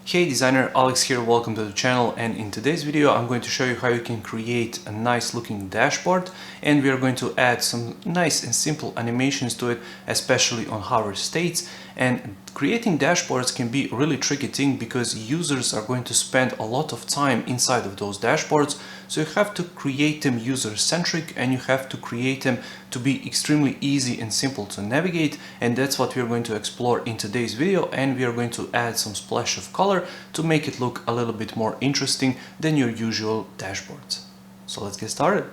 Hey designer, Alex here, welcome to the channel, and in today's video I'm going to show you how you can create a nice looking dashboard, and we are going to add some nice and simple animations to it, especially on hover states. And creating dashboards can be a really tricky thing because users are going to spend a lot of time inside of those dashboards, so you have to create them user-centric and you have to create them to be extremely easy and simple to navigate, and that's what we are going to explore in today's video. And we are going to add some splash of color to make it look a little bit more interesting than your usual dashboards. So let's get started.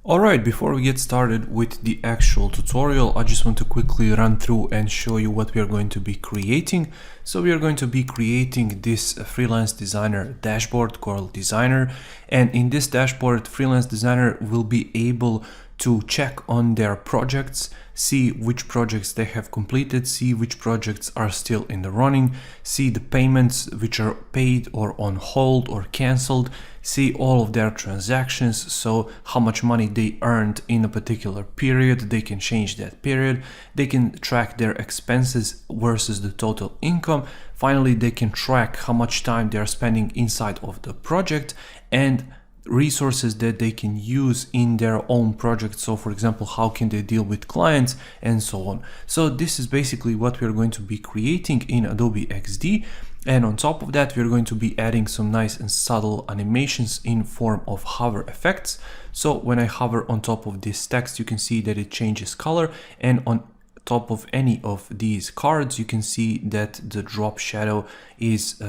Alright, before we get started with the actual tutorial, I just want to quickly run through and show you what we are going to be creating. So we are going to be creating this freelance designer dashboard called Designer, and in this dashboard freelance designer will be able to check on their projects, see which projects they have completed, see which projects are still in the running, see the payments which are paid or on hold or cancelled, see all of their transactions, so how much money they earned in a particular period. They can change that period, they can track their expenses versus the total income. Finally, they can track how much time they are spending inside of the project and resources that they can use in their own project. So for example, how can they deal with clients and so on. So this is basically what we're going to be creating in Adobe XD, and on top of that we're going to be adding some nice and subtle animations in form of hover effects. So when I hover on top of this text, you can see that it changes color, and on top of any of these cards you can see that the drop shadow is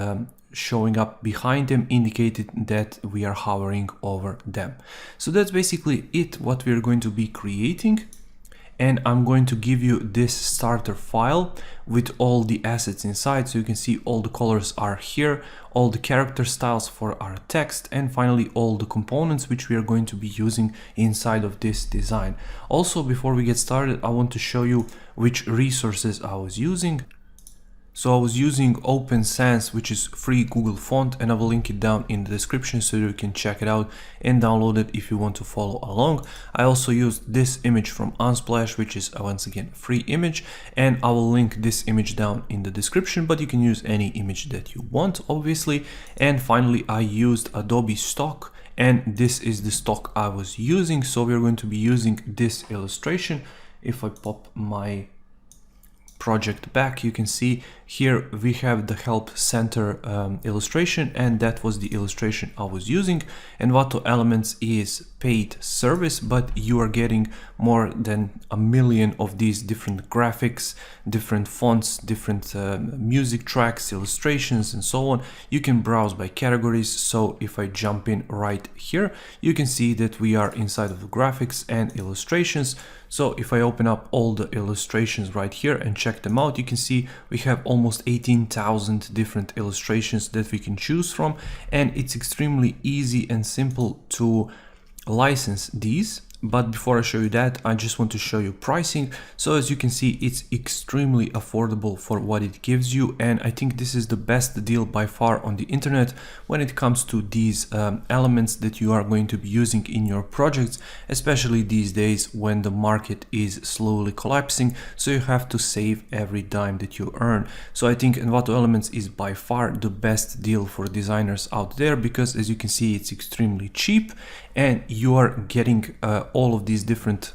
showing up behind them, indicated that we are hovering over them. So that's basically it, what we're going to be creating. And I'm going to give you this starter file with all the assets inside, so you can see all the colors are here, all the character styles for our text, and finally all the components which we are going to be using inside of this design. Also, before we get started, I want to show you which resources I was using. So I was using Open Sans, which is free Google font, and I will link it down in the description so you can check it out and download it if you want to follow along. I also used this image from Unsplash, which is once again free image, and I will link this image down in the description, but you can use any image that you want, obviously. And finally, I used Adobe stock, and this is the stock I was using. So we're going to be using this illustration. If I pop my project back, you can see here we have the help center illustration, and that was the illustration I was using. Envato Elements is paid service, but you are getting more than 1 million of these different graphics, different fonts, different music tracks, illustrations, and so on. You can browse by categories. So if I jump in right here, you can see that we are inside of the graphics and illustrations. So if I open up all the illustrations right here and check them out, you can see we have almost 18,000 different illustrations that we can choose from, and it's extremely easy and simple to license these. But before I show you that, I just want to show you pricing. So as you can see, it's extremely affordable for what it gives you, and I think this is the best deal by far on the internet when it comes to these elements that you are going to be using in your projects, especially these days when the market is slowly collapsing, so you have to save every dime that you earn. So I think Envato Elements is by far the best deal for designers out there, because as you can see, it's extremely cheap and you are getting all of these different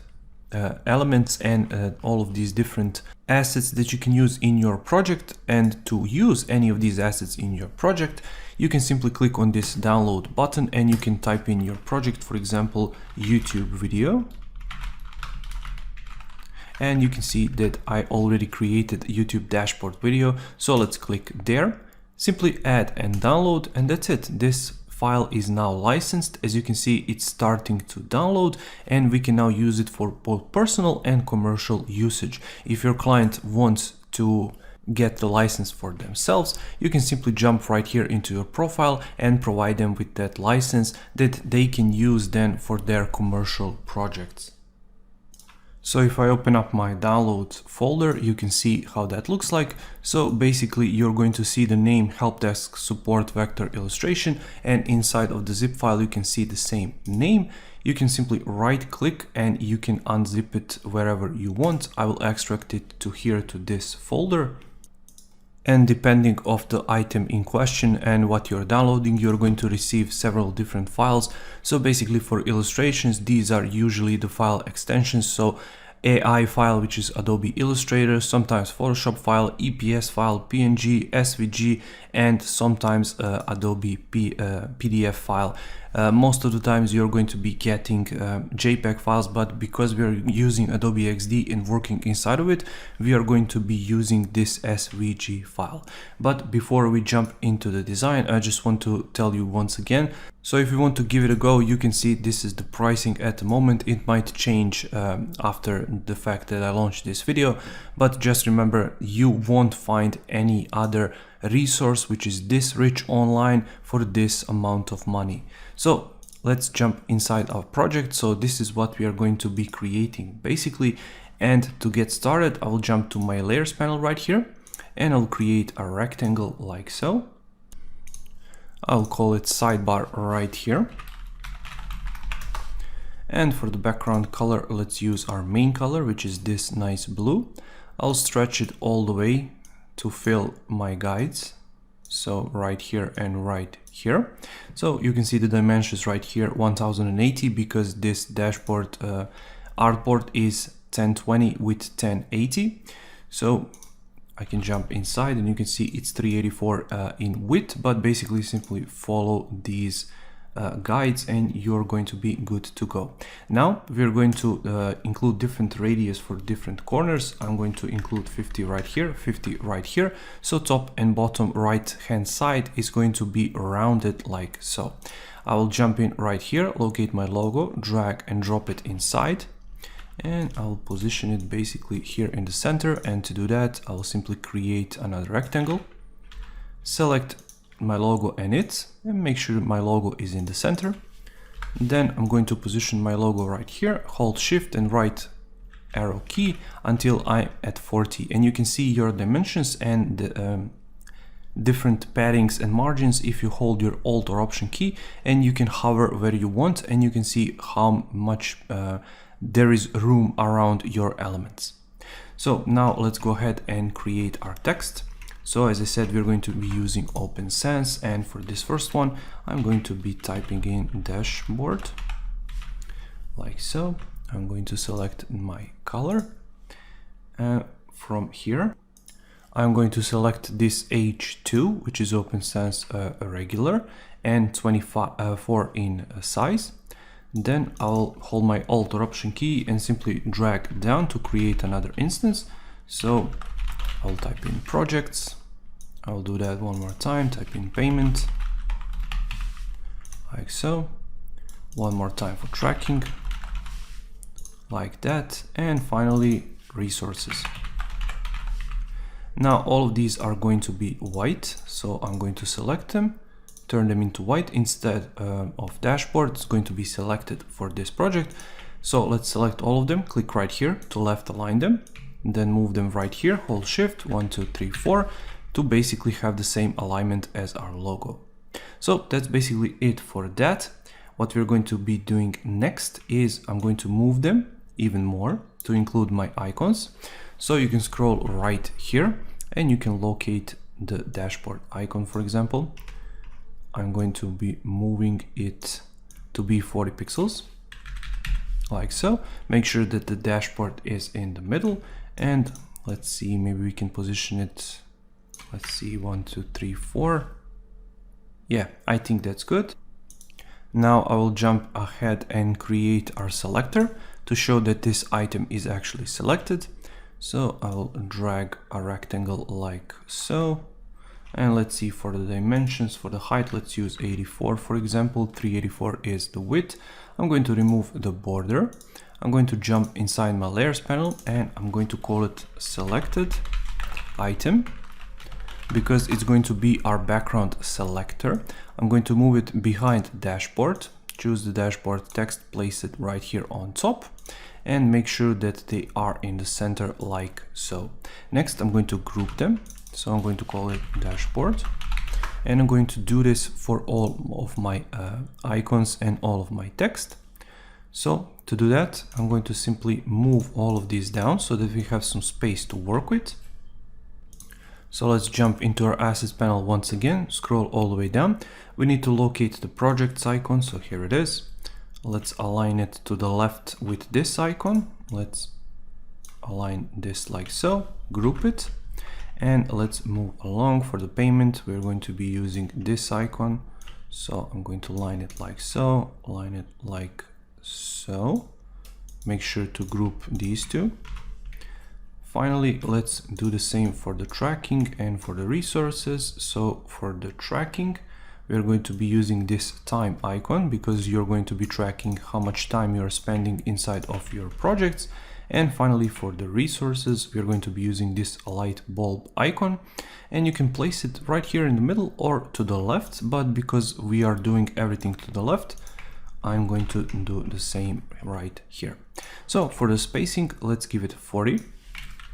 elements and all of these different assets that you can use in your project. And to use any of these assets in your project, you can simply click on this download button and you can type in your project, for example, YouTube video. And you can see that I already created a YouTube dashboard video. So let's click there, simply add and download, and that's it. This file is now licensed. As you can see, it's starting to download, and we can now use it for both personal and commercial usage. If your client wants to get the license for themselves, you can simply jump right here into your profile and provide them with that license that they can use then for their commercial projects. So if I open up my downloads folder, you can see how that looks like. So basically you're going to see the name help desk support vector illustration, and inside of the zip file you can see the same name. you can simply right click and you can unzip it wherever you want. I will extract it to here, to this folder. And depending of the item in question and what you're downloading, you're going to receive several different files. So basically for illustrations, these are usually the file extensions. So AI file, which is Adobe Illustrator, sometimes Photoshop file, EPS file, PNG, SVG, and sometimes Adobe PDF file. Most of the times you're going to be getting JPEG files, but because we're using Adobe XD and working inside of it, we are going to be using this SVG file. But before we jump into the design, I just want to tell you once again, so if you want to give it a go, you can see this is the pricing at the moment. It might change after the fact that I launched this video, but just remember, you won't find any other resource which is this rich online for this amount of money. So let's jump inside our project. So this is what we are going to be creating basically. And to get started, I will jump to my layers panel right here and I'll create a rectangle like so. I'll call it sidebar right here. And for the background color, let's use our main color, which is this nice blue. I'll stretch it all the way to fill my guides. So right here and right here. So you can see the dimensions right here, 1080, because this dashboard artboard is 1020 with 1080. So I can jump inside and you can see it's 384 in width, but basically simply follow these guides and you're going to be good to go. Now we're going to include different radius for different corners. I'm going to include 50 right here, 50 right here. So top and bottom right hand side is going to be rounded like so. I will jump in right here, locate my logo, drag and drop it inside. And I'll position it basically here in the center. And to do that, I'll simply create another rectangle, select my logo and it, and make sure my logo is in the center. Then I'm going to position my logo right here, hold shift and right arrow key until I'm at 40. And you can see your dimensions and the different paddings and margins if you hold your Alt or Option key, and you can hover where you want and you can see how much there is room around your elements. So now let's go ahead and create our text. So as I said, we're going to be using Open Sans, and for this first one, I'm going to be typing in dashboard like so. I'm going to select my color. From here, I'm going to select this H2, which is Open Sans regular, and 24 in size. Then I'll hold my Alt or Option key and simply drag down to create another instance. So I'll type in projects. I'll do that one more time, type in payment, like so. One more time for tracking, like that. And finally, resources. Now all of these are going to be white. So I'm going to select them, turn them into white instead of dashboard. It's going to be selected for this project. So let's select all of them, click right here to left align them, then move them right here, hold shift 1, 2, 3, 4 to basically have the same alignment as our logo. So that's basically it for that. What we're going to be doing next is I'm going to move them even more to include my icons. So you can scroll right here and you can locate the dashboard icon, for example. I'm going to be moving it to be 40 pixels, like so. Make sure that the dashboard is in the middle, and let's see, maybe we can position it, let's see, 1, 2, 3, 4. Yeah, I think that's good. Now I will jump ahead and create our selector to show that this item is actually selected. So I'll drag a rectangle like so. And let's see, for the dimensions, for the height, let's use 84, for example. 384 is the width. I'm going to remove the border. I'm going to jump inside my layers panel and I'm going to call it selected item because it's going to be our background selector. I'm going to move it behind dashboard, choose the dashboard text, place it right here on top and make sure that they are in the center like so. Next, I'm going to group them. So I'm going to call it dashboard and I'm going to do this for all of my icons and all of my text. So to do that, I'm going to simply move all of these down so that we have some space to work with. So let's jump into our assets panel once again, scroll all the way down. We need to locate the projects icon, so here it is. Let's align it to the left with this icon. Let's align this like so, group it, and let's move along. For the payment, we're going to be using this icon. So I'm going to line it like so, line it like so. Make sure to group these two. Finally, let's do the same for the tracking and for the resources. So for the tracking, we're going to be using this time icon because you're going to be tracking how much time you're spending inside of your projects. And finally, for the resources, we're going to be using this light bulb icon, and you can place it right here in the middle or to the left, but because we are doing everything to the left, I'm going to do the same right here. So for the spacing, let's give it 40.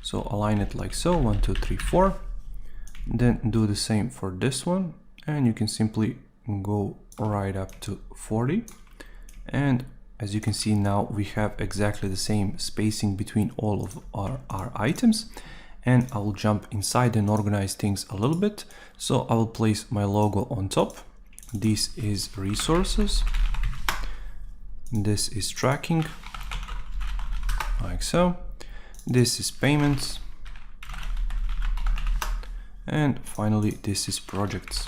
So align it like so, 1, 2, 3, 4. Then do the same for this one, and you can simply go right up to 40. And as you can see now, we have exactly the same spacing between all of our items. And I will jump inside and organize things a little bit. So I will place my logo on top. This is resources. This is tracking, like so. This is payments. And finally, this is projects.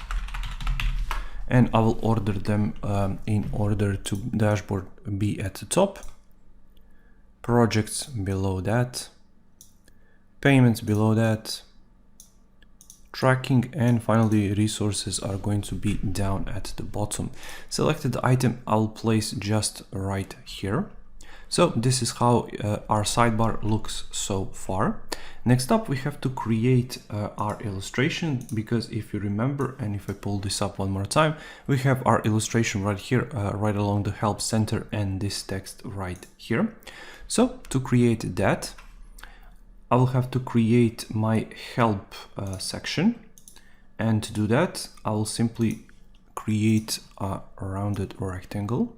And I will order them in order to dashboard be at the top, projects below that, payments below that, tracking, and finally resources are going to be down at the bottom. Selected item I'll place just right here. So this is how our sidebar looks so far. Next up, we have to create our illustration, because if you remember, and if I pull this up one more time, we have our illustration right here, right along the help center, and this text right here. So to create that, I will have to create my help section. And to do that, I will simply create a rounded rectangle.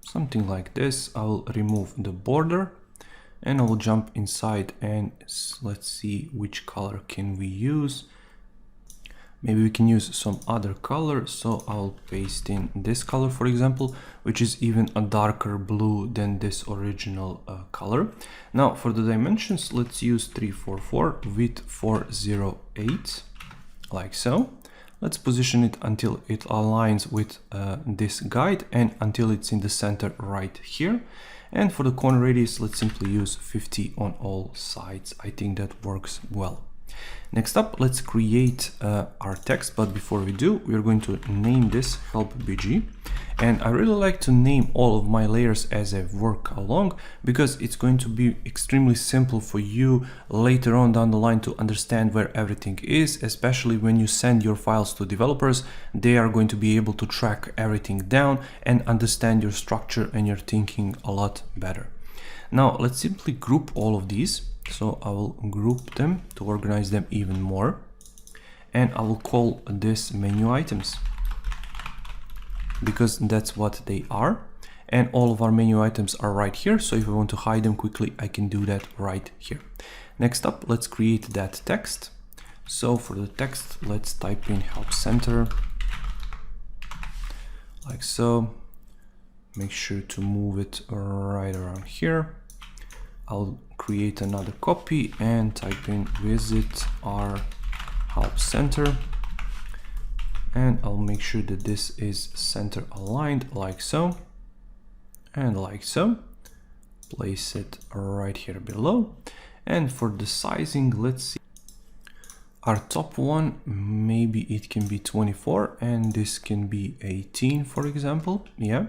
Something like this. I will remove the border and I will jump inside, and let's see which color can we use. Maybe we can use some other color. So I'll paste in this color, for example, which is even a darker blue than this original color. Now for the dimensions, let's use 344 with 408, like so. Let's position it until it aligns with this guide and until it's in the center right here. And for the corner radius, let's simply use 50 on all sides. I think that works well. Next up, let's create our text, but before we do, we're going to name this help BG. And I really like to name all of my layers as I work along, because it's going to be extremely simple for you later on down the line to understand where everything is, especially when you send your files to developers. They are going to be able to track everything down and understand your structure and your thinking a lot better. Now let's simply group all of these. So I will group them to organize them even more, and I will call this menu items, because that's what they are. And all of our menu items are right here. So if I want to hide them quickly, I can do that right here. Next up, let's create that text. So for the text, let's type in help center, like so. Make sure to move it right around here. I'll create another copy and type in visit our help center, and I'll make sure that this is center aligned, like so and like so. Place it right here below. And for the sizing, let's see, our top one, maybe it can be 24 and this can be 18, for example. Yeah.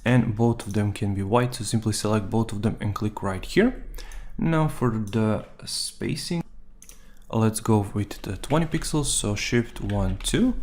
And both of them can be white, so simply select both of them and click right here. Now for the spacing, let's go with the 20 pixels, so shift 1, 2,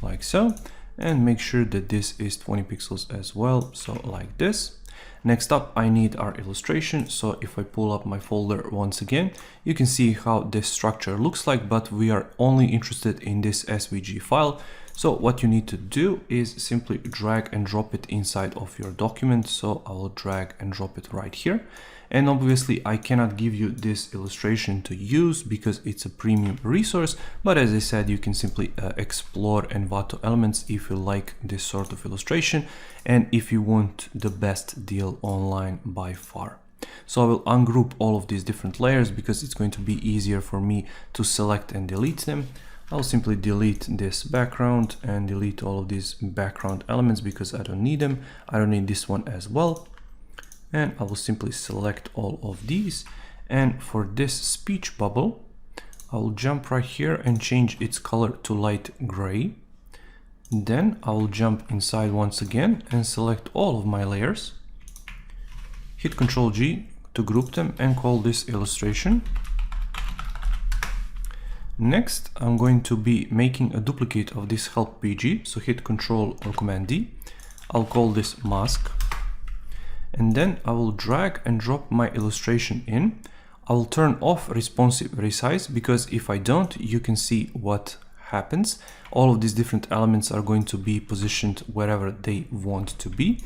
like so, and make sure that this is 20 pixels as well, so like this. Next up, I need our illustration. So if I pull up my folder once again, you can see how this structure looks like, but we are only interested in this SVG file. So what you need to do is simply drag and drop it inside of your document. So I will drag and drop it right here. And obviously I cannot give you this illustration to use because it's a premium resource. But as I said, you can simply explore Envato elements if you like this sort of illustration and if you want the best deal online by far. So I will ungroup all of these different layers because it's going to be easier for me to select and delete them. I'll simply delete this background and delete all of these background elements because I don't need them. I don't need this one as well. And I will simply select all of these. And for this speech bubble, I will jump right here and change its color to light gray. Then I will jump inside once again and select all of my layers. Hit Ctrl G to group them and call this illustration. Next, I'm going to be making a duplicate of this help BG. So hit Ctrl or Command D. I'll call this mask. And then I will drag and drop my illustration in. I will turn off responsive resize because if I don't, you can see what happens. All of these different elements are going to be positioned wherever they want to be.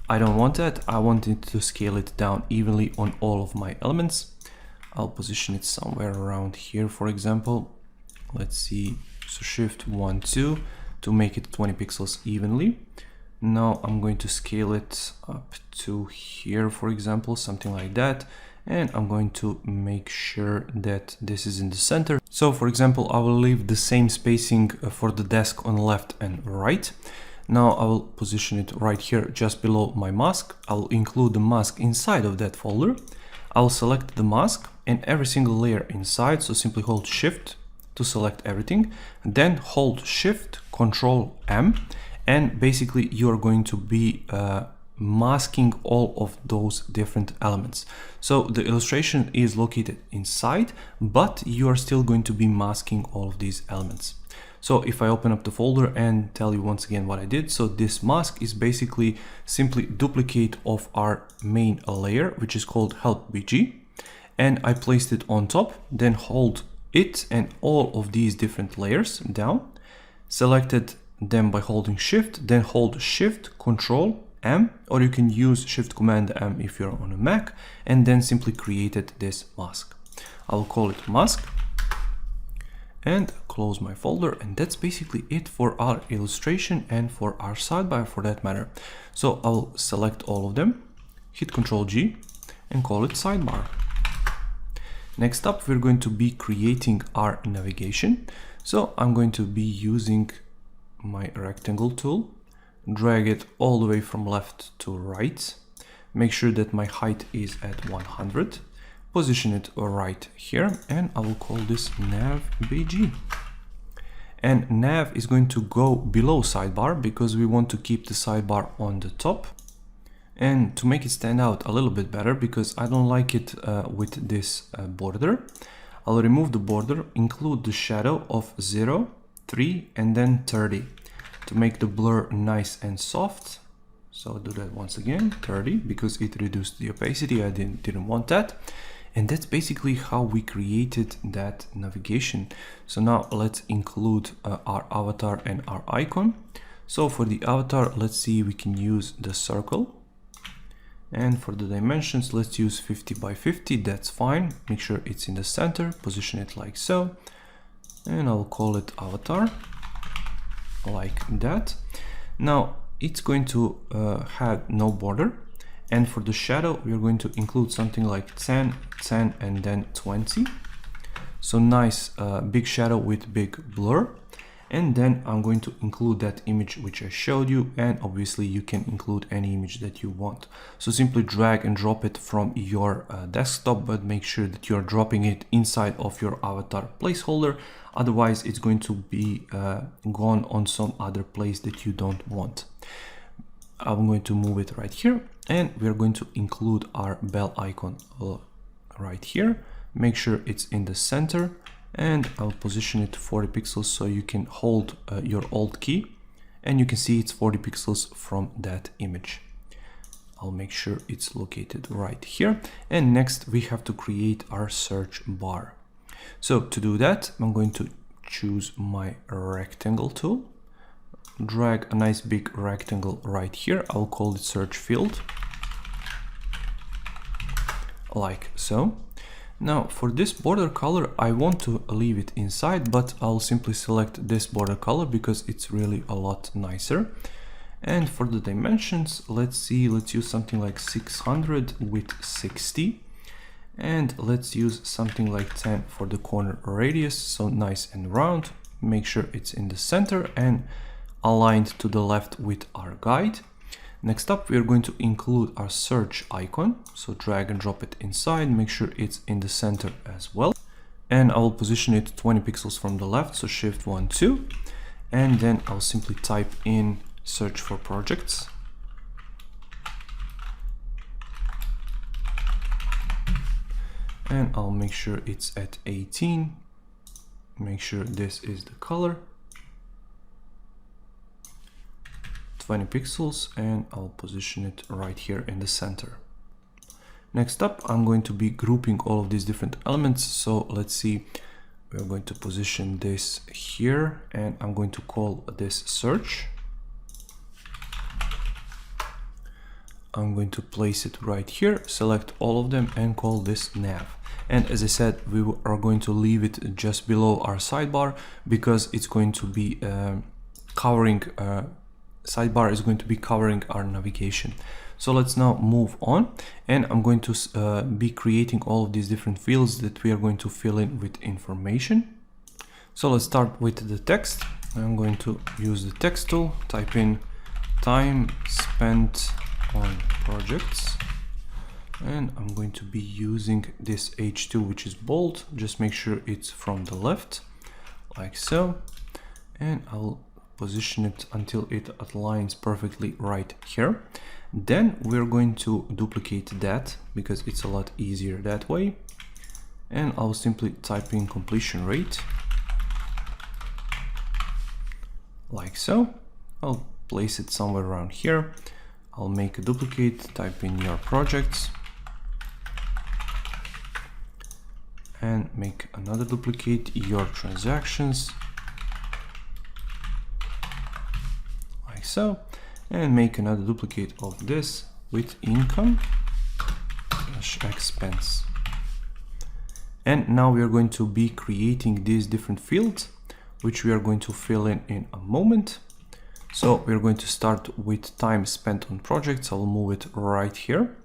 I don't want that. I want it to scale it down evenly on all of my elements. I'll position it somewhere around here, for example. Let's see, so Shift 1, 2 to make it 20 pixels evenly. Now I'm going to scale it up to here, for example, something like that. And I'm going to make sure that this is in the center. So for example, I will leave the same spacing for the desk on left and right. Now I will position it right here just below my mask. I'll include the mask inside of that folder. I'll select the mask and every single layer inside. So simply hold Shift to select everything, then hold Shift, Control M, and basically you're going to be masking all of those different elements. So the illustration is located inside, but you are still going to be masking all of these elements. So if I open up the folder and tell you once again what I did, so this mask is basically simply duplicate of our main layer, which is called help BG, and I placed it on top, then hold it and all of these different layers down, selected them by holding Shift, then hold Shift, Control M, or you can use Shift Command M if you're on a Mac, and then simply created this mask. I'll call it mask and close my folder, and that's basically it for our illustration and for our sidebar for that matter. So I'll select all of them, hit Ctrl G and call it sidebar. Next up, we're going to be creating our navigation. So I'm going to be using my rectangle tool, drag it all the way from left to right, make sure that my height is at 100, position it right here, and I will call this nav BG. And nav is going to go below sidebar because we want to keep the sidebar on the top. And to make it stand out a little bit better, because I don't like it with this border, I'll remove the border, include the shadow of 0, 3 and then 30 to make the blur nice and soft. So I'll do that once again, 30, because it reduced the opacity. I didn't want that. And that's basically how we created that navigation. So now let's include our avatar and our icon. So for the avatar, let's see, we can use the circle. And for the dimensions, let's use 50 by 50. That's fine. Make sure it's in the center, position it like so. And I'll call it avatar, like that. Now it's going to have no border. And for the shadow, we're going to include something like 10, 10, and then 20. So nice big shadow with big blur. And then I'm going to include that image which I showed you, and obviously you can include any image that you want. So simply drag and drop it from your desktop, but make sure that you're dropping it inside of your avatar placeholder. Otherwise it's going to be gone on some other place that you don't want. I'm going to move it right here, and we're going to include our bell icon right here. Make sure it's in the center, and I'll position it 40 pixels so you can hold your Alt key and you can see it's 40 pixels from that image. I'll make sure it's located right here. And next we have to create our search bar. So to do that, I'm going to choose my rectangle tool, drag a nice big rectangle right here. I'll call it search field, like so. Now for this border color, I want to leave it inside, but I'll simply select this border color because it's really a lot nicer. And for the dimensions, let's use something like 600 with 60. And let's use something like 10 for the corner radius, so nice and round. Make sure it's in the center and aligned to the left with our guide. Next up, we are going to include our search icon. So drag and drop it inside, make sure it's in the center as well. And I will position it 20 pixels from the left, so Shift 1, 2. And then I'll simply type in search for projects. And I'll make sure it's at 18. Make sure this is the color. 20 pixels, and I'll position it right here in the center. Next up, I'm going to be grouping all of these different elements. So let's see, we're going to position this here, and I'm going to call this search. I'm going to place it right here, select all of them and call this nav. And as I said, we are going to leave it just below our sidebar because it's going to be covering sidebar is going to be covering our navigation. So let's now move on, and I'm going to be creating all of these different fields that we are going to fill in with information. So let's start with the text. I'm going to use the text tool, type in time spent on projects, and I'm going to be using this H2, which is bold. Just make sure it's from the left, like so, and I'll position it until it aligns perfectly right here. Then we're going to duplicate that because it's a lot easier that way, and I'll simply type in completion rate, like so. I'll place it somewhere around here. I'll make a duplicate, type in your projects, and make another duplicate, your transactions, like so, and make another duplicate of this with income / expense. And now we are going to be creating these different fields, which we are going to fill in a moment. So we're going to start with time spent on projects. I'll move it right here.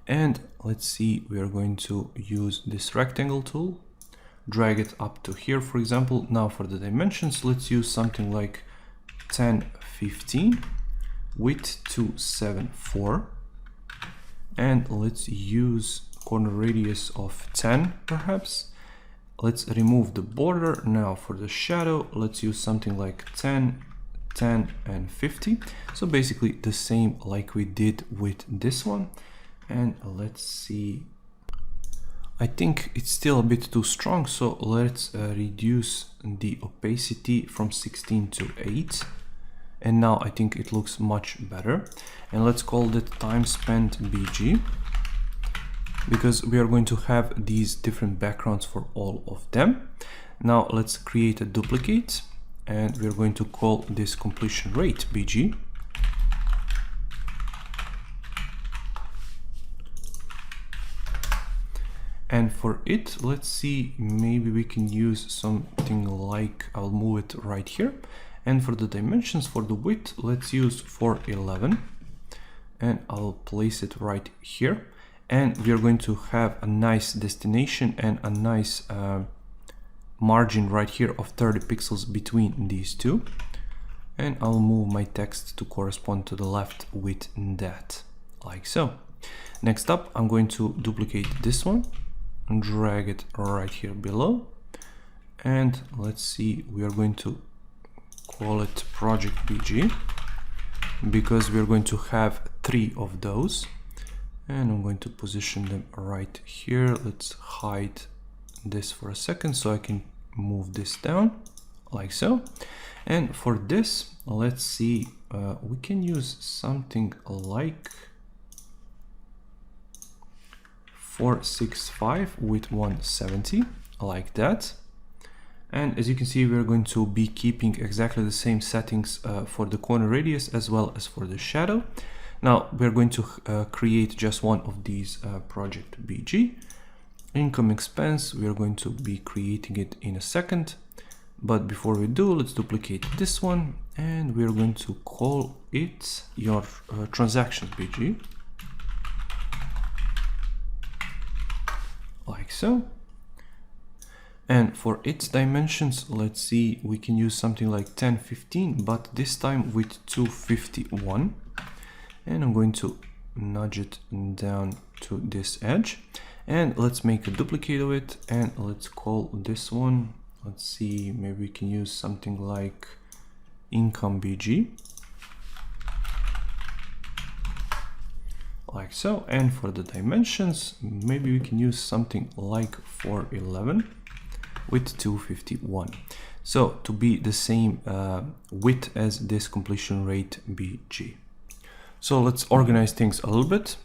And let's see, we are going to use this rectangle tool, drag it up to here, for example. Now for the dimensions, let's use something like 1015 with 274. And let's use corner radius of 10 perhaps. Let's remove the border. Now for the shadow, let's use something like 10, 10 and 50. So basically the same like we did with this one. And let's see, I think it's still a bit too strong, so let's reduce the opacity from 16 to 8. And now I think it looks much better. And let's call that time spent BG, because we are going to have these different backgrounds for all of them. Now let's create a duplicate, and we're going to call this completion rate BG. And for it, let's see, maybe we can use something like, I'll move it right here. And for the dimensions, for the width, let's use 411, and I'll place it right here. And we are going to have a nice destination and a nice margin right here of 30 pixels between these two. And I'll move my text to correspond to the left with that, like so. Next up, I'm going to duplicate this one and drag it right here below. And let's see, we are going to call it project BG because we're going to have 3 of those. And I'm going to position them right here. Let's hide this for a second so I can move this down, like so. And for this, let's see, we can use something like 465 with 170, like that. And as you can see, we're going to be keeping exactly the same settings for the corner radius as well as for the shadow. Now we're going to create just one of these project BG. Income expense, we are going to be creating it in a second. But before we do, let's duplicate this one and we're going to call it your transactions BG. Like so. And for its dimensions, let's see, we can use something like 1015, but this time with 251. And I'm going to nudge it down to this edge. And let's make a duplicate of it and let's call this one, let's see, maybe we can use something like income BG. Like so. And for the dimensions, maybe we can use something like 411. With 251. So to be the same width as this completion rate BG. So let's organize things a little bit.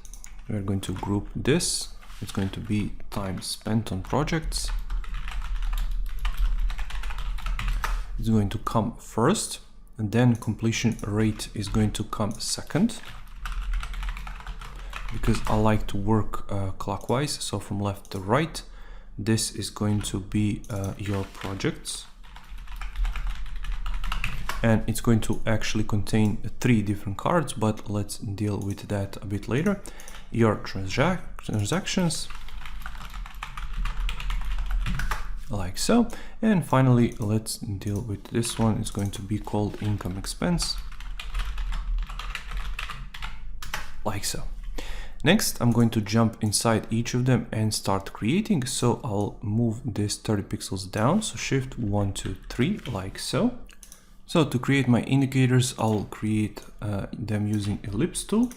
We're going to group this. It's going to be time spent on projects. It's going to come first, and then completion rate is going to come second. Because I like to work clockwise, so from left to right. This is going to be your projects, and it's going to actually contain 3 different cards, but let's deal with that a bit later. Your transactions, like so, and finally let's deal with this one. It's going to be called income expense, like so. Next, I'm going to jump inside each of them and start creating. So I'll move this 30 pixels down. So shift 1, 2, 3, like so. So to create my indicators, I'll create them using ellipse tool.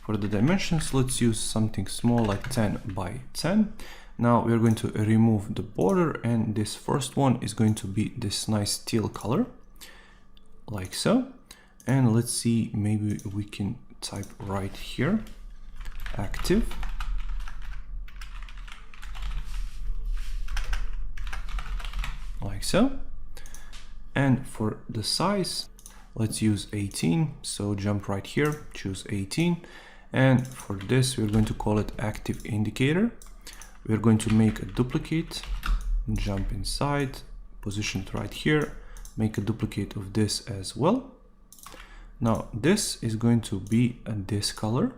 For the dimensions, let's use something small like 10 by 10. Now we're going to remove the border, and this first one is going to be this nice teal color, like so. And let's see, maybe we can type right here. Active, like so. And for the size, let's use 18. So jump right here, choose 18. And for this, we're going to call it active indicator. We're going to make a duplicate, jump inside, position it right here, make a duplicate of this as well. Now this is going to be this color.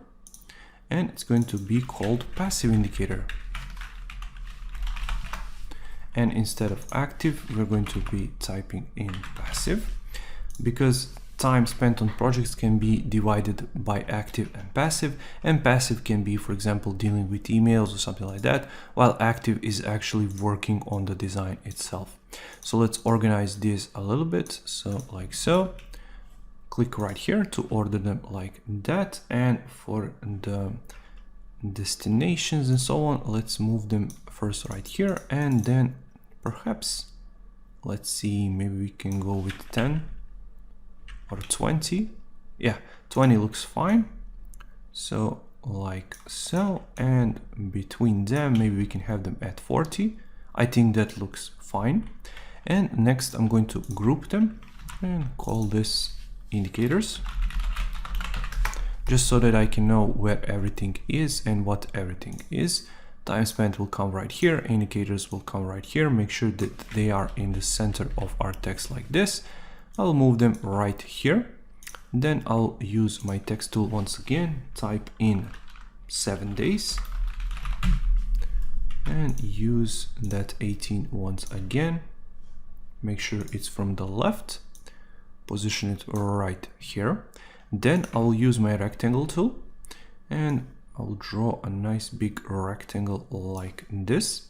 And it's going to be called passive indicator. And instead of active, we're going to be typing in passive, because time spent on projects can be divided by active and passive can be, for example, dealing with emails or something like that, while active is actually working on the design itself. So let's organize this a little bit. So like so. Click right here to order them like that, and for the destinations and so on, let's move them first right here, and then perhaps, let's see, maybe we can go with 10 or 20. Yeah, 20 looks fine. So like so, and between them, maybe we can have them at 40. I think that looks fine. And next I'm going to group them and call this indicators, just so that I can know where everything is and what everything is. Time spent will come right here, indicators will come right here. Make sure that they are in the center of our text like this. I'll move them right here. Then I'll use my text tool once again, type in 7 days and use that 18 once again. Make sure it's from the left. Position it right here. Then I'll use my rectangle tool and I'll draw a nice big rectangle like this.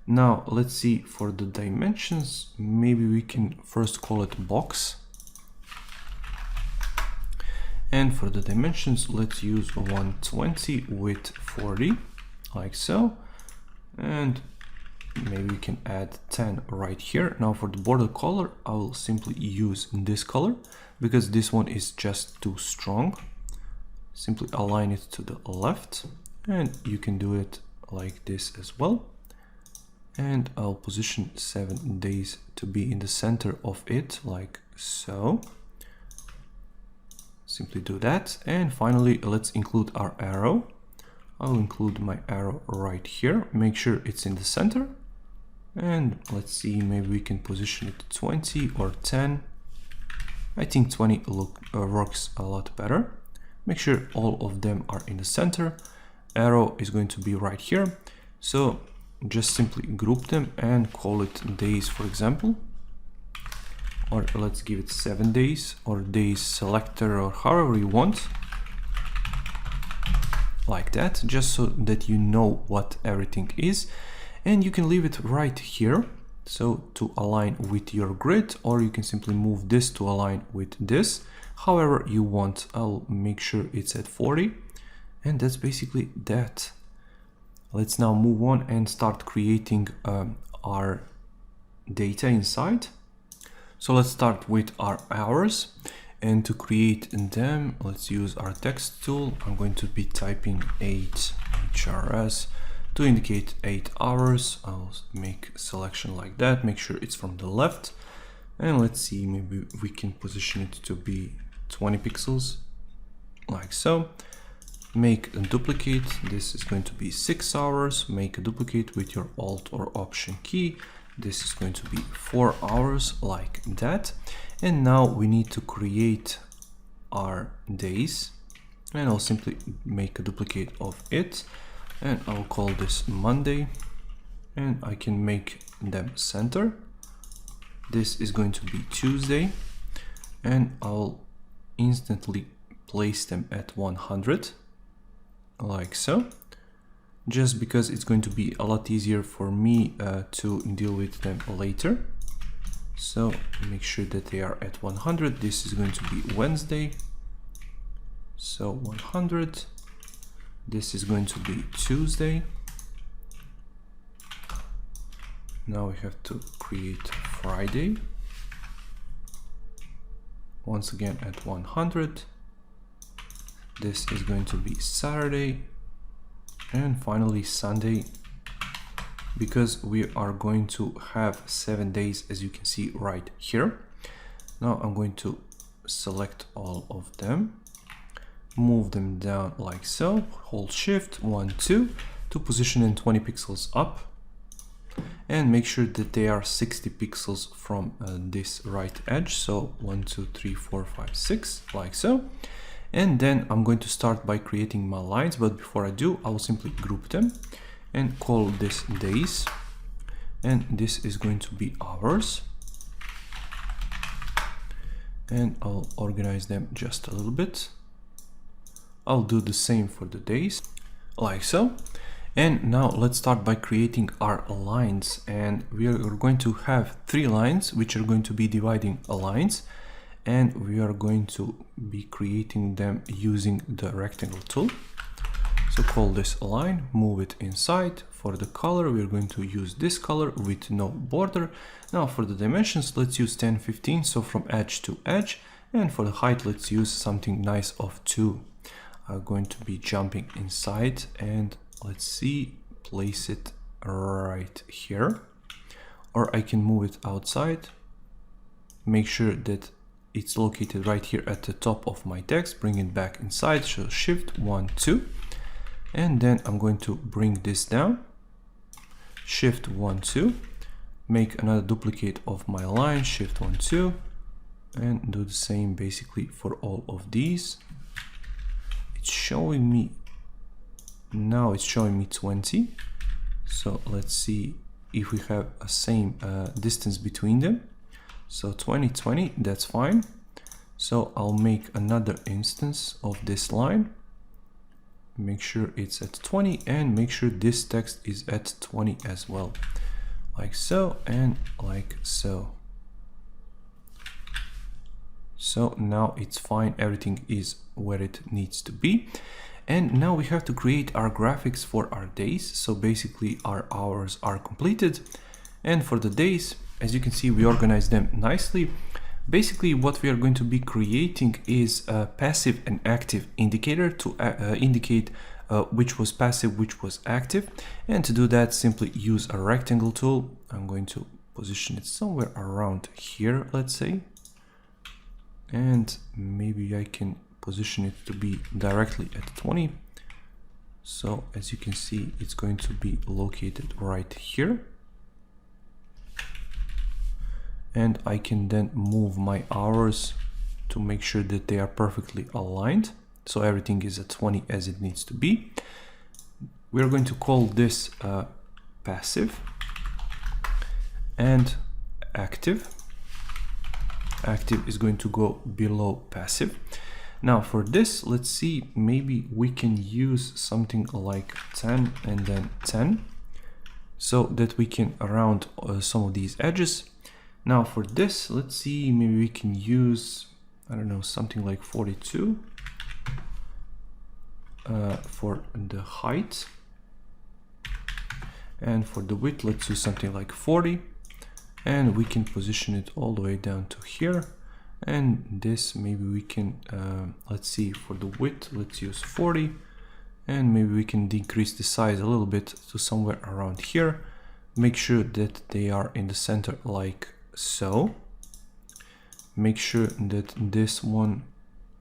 Now let's see, for the dimensions, maybe we can first call it box. And for the dimensions, let's use 120 with 40, like so. And maybe we can add 10 right here. Now for the border color, I will simply use this color because this one is just too strong. Simply align it to the left, and you can do it like this as well. and I'll position 7 days to be in the center of it, like so. Simply do that. And finally, let's include our arrow. I'll include my arrow right here. Make sure it's in the center. And let's see, maybe we can position it 20 or 10. I think 20 works a lot better. Make sure all of them are in the center. Arrow is going to be right here. So just simply group them and call it days, for example. Or let's give it 7 days or days selector, or however you want. Like that, just so that you know what everything is. And you can leave it right here, so to align with your grid, or you can simply move this to align with this, however you want. I'll make sure it's at 40, and that's basically that. Let's now move on and start creating our data inside. So let's start with our hours, and to create them, let's use our text tool. I'm going to be typing 8 HRS to indicate 8 hours. I'll make a selection like that, make sure it's from the left, and let's see, maybe we can position it to be 20 pixels, like so. Make a duplicate, this is going to be 6 hours, make a duplicate with your Alt or Option key, this is going to be 4 hours, like that. And now we need to create our days, and I'll simply make a duplicate of it, and I'll call this Monday, and I can make them center. This is going to be Tuesday, and I'll instantly place them at 100, like so, just because it's going to be a lot easier for me to deal with them later. So make sure that they are at 100. This is going to be Wednesday, so 100. This is going to be Tuesday. Now we have to create Friday. Once again at 100. This is going to be Saturday. And finally Sunday, because we are going to have 7 days, as you can see right here. Now I'm going to select all of them, move them down like so, hold Shift 1, 2 to position in 20 pixels up, and make sure that they are 60 pixels from this right edge. So 1, 2, 3, 4, 5, 6, like so. And then I'm going to start by creating my lines, but before I do, I'll simply group them and call this days, and this is going to be hours, and I'll organize them just a little bit. I'll do the same for the days, like so. And now let's start by creating our lines, and we are going to have 3 lines which are going to be dividing lines, and we are going to be creating them using the rectangle tool. So call this line, move it inside. For the color, we're going to use this color with no border. Now for the dimensions, let's use 10, 15, so from edge to edge. And for the height, let's use something nice of 2. I'm going to be jumping inside, and let's see, place it right here. Or I can move it outside. Make sure that it's located right here at the top of my text, bring it back inside, so Shift 1, 2. And then I'm going to bring this down, Shift 1, 2, make another duplicate of my line, Shift 1, 2, and do the same basically for all of these. It's showing me, now it's showing me 20. So let's see if we have a same distance between them. So 20, 20, that's fine. So I'll make another instance of this line. Make sure it's at 20, and make sure this text is at 20 as well, like so and like so. So now it's fine, everything is where it needs to be. And now we have to create our graphics for our days. So basically our hours are completed, and for the days, as you can see, we organize them nicely. Basically what we are going to be creating is a passive and active indicator to indicate which was passive, which was active. And to do that, simply use a rectangle tool. I'm going to position it somewhere around here, let's say. And maybe I can position it to be directly at 20. So as you can see, it's going to be located right here. And I can then move my hours to make sure that they are perfectly aligned. So everything is at 20 as it needs to be. We're going to call this passive and active. Active is going to go below passive. Now for this, let's see, maybe we can use something like 10 and then 10 so that we can round some of these edges. Now for this, let's see, maybe we can use, I don't know, something like 42 for the height. And for the width, let's use something like 40. And we can position it all the way down to here. And this, maybe we can, let's see, for the width, let's use 40. And maybe we can decrease the size a little bit to somewhere around here. Make sure that they are in the center like so. Make sure that this one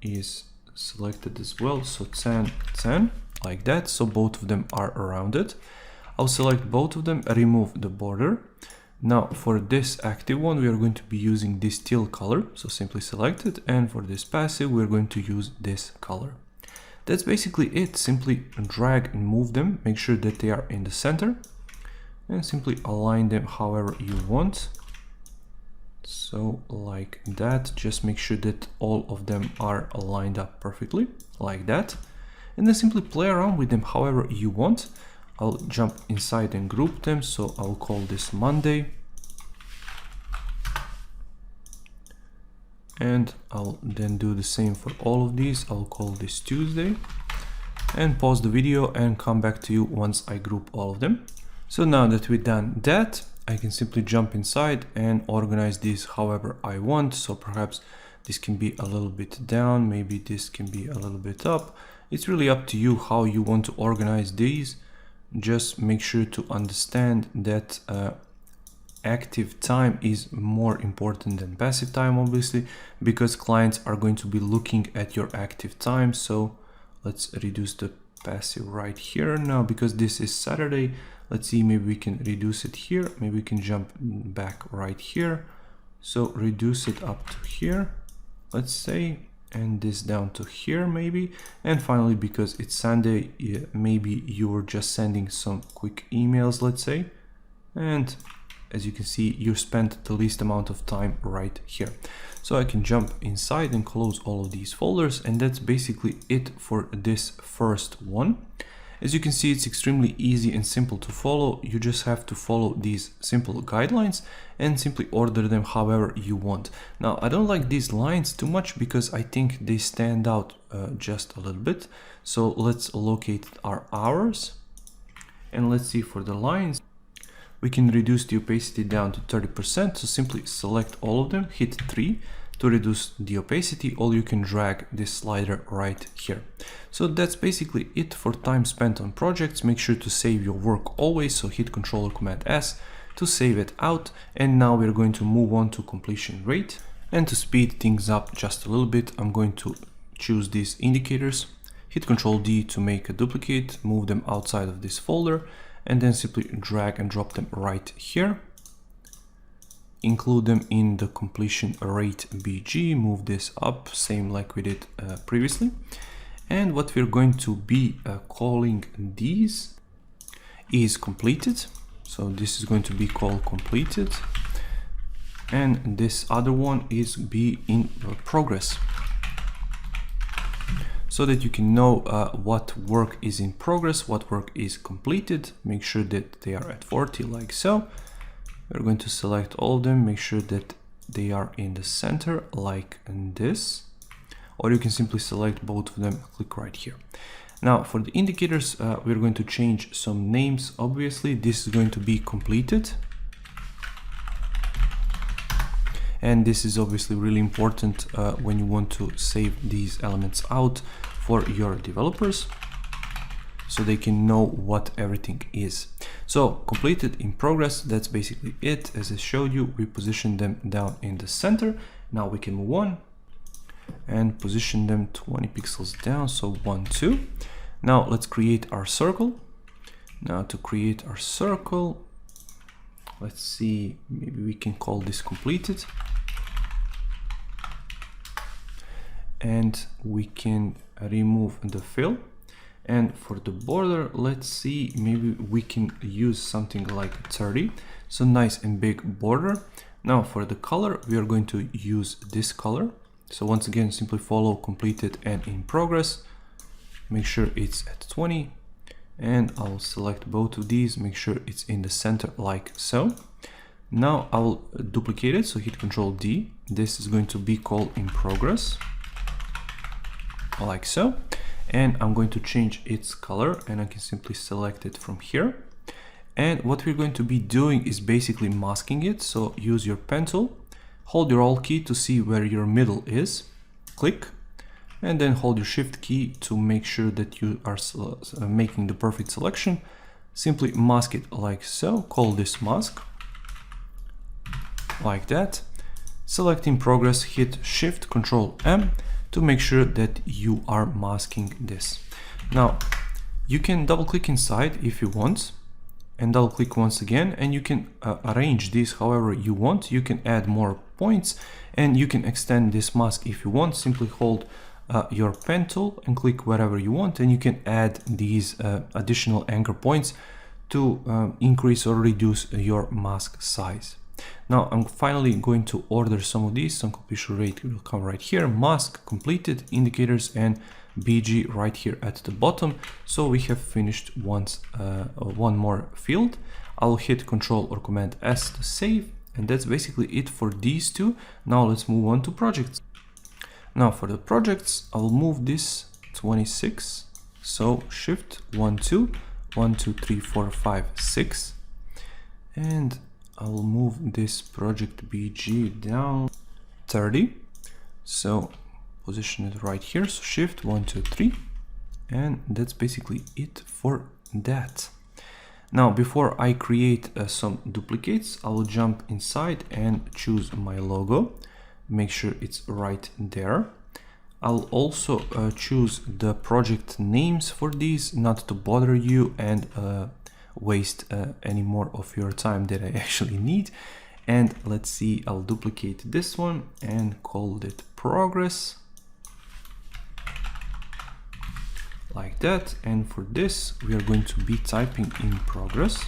is selected as well. So 10, 10, like that. So both of them are rounded. I'll select both of them, remove the border. Now for this active one, we are going to be using this teal color. So simply select it. And for this passive, we're going to use this color. That's basically it. Simply drag and move them. Make sure that they are in the center. And simply align them however you want. So like that, just make sure that all of them are lined up perfectly, like that. And then simply play around with them however you want. I'll jump inside and group them. So I'll call this Monday. And I'll then do the same for all of these. I'll call this Tuesday. And pause the video and come back to you once I group all of them. So now that we've done that, I can simply jump inside and organize these however I want. So perhaps this can be a little bit down, maybe this can be a little bit up. It's really up to you how you want to organize these. Just make sure to understand that active time is more important than passive time, obviously, because clients are going to be looking at your active time. So let's reduce the passive right here now, because this is Saturday. Let's see, maybe we can reduce it here. Maybe we can jump back right here. So reduce it up to here, let's say, and this down to here maybe. And finally, because it's Sunday, maybe you're just sending some quick emails, let's say. And as you can see, you spent the least amount of time right here. So I can jump inside and close all of these folders. And that's basically it for this first one. As you can see, it's extremely easy and simple to follow. You just have to follow these simple guidelines and simply order them however you want. Now, I don't like these lines too much because I think they stand out just a little bit. So let's locate our hours. And let's see, for the lines, we can reduce the opacity down to 30%. So simply select all of them, hit 3. To reduce the opacity, or you can drag this slider right here. So that's basically it for time spent on projects. Make sure to save your work always, so hit Ctrl or Command S to save it out. And now we're going to move on to completion rate. And to speed things up just a little bit, I'm going to choose these indicators, hit Ctrl D to make a duplicate, move them outside of this folder, and then simply drag and drop them right here. Include them in the completion rate BG, move this up, same like we did previously. And what we're going to be calling these is completed. So this is going to be called completed. And this other one is be in progress. So that you can know what work is in progress, what work is completed. Make sure that they are at 40 like so. We're going to select all of them, make sure that they are in the center like this, or you can simply select both of them, click right here. Now for the indicators, we're going to change some names. Obviously, this is going to be completed. And this is obviously really important when you want to save these elements out for your developers. so they can know what everything is. So completed in progress, that's basically it. As I showed you, we position them down in the center. Now we can move on and position them 20 pixels down, so 1, 2. Now let's create our circle. Now to create our circle, let's see, maybe we can call this completed. And we can remove the fill. And for the border, let's see, maybe we can use something like 30. So nice and big border. Now for the color, we are going to use this color. So once again, simply follow completed and in progress. Make sure it's at 20. And I'll select both of these, make sure it's in the center like so. Now I'll duplicate it, so hit Ctrl D. This is going to be called in progress, like so. And I'm going to change its color, and I can simply select it from here. And what we're going to be doing is basically masking it. So use your pen tool, hold your Alt key to see where your middle is, click, and then hold your Shift key to make sure that you are making the perfect selection. Simply mask it like so, call this mask, like that. Select in progress, hit Shift Ctrl M to make sure that you are masking this. Now you can double click inside if you want, and double click once again, and you can arrange this however you want. You can add more points and you can extend this mask if you want. Simply hold your pen tool and click wherever you want, and you can add these additional anchor points to increase or reduce your mask size. Now I'm finally going to order some of these. Some completion rate will come right here, mask, completed, indicators, and BG right here at the bottom. So we have finished one more field. I'll hit Ctrl or Command S to save, and that's basically it for these two. Now let's move on to projects. Now for the projects, I'll move this 26. So Shift 1, 2, 1, 2, 3, 4, 5, 6, and I'll move this project BG down 30. So position it right here. So Shift 1, 2, 3, and that's basically it for that. Now before I create some duplicates, I'll jump inside and choose my logo. Make sure it's right there. I'll also choose the project names for these, not to bother you and waste any more of your time that I actually need. And let's see, I'll duplicate this one and call it progress, like that. And for this, we are going to be typing in progress.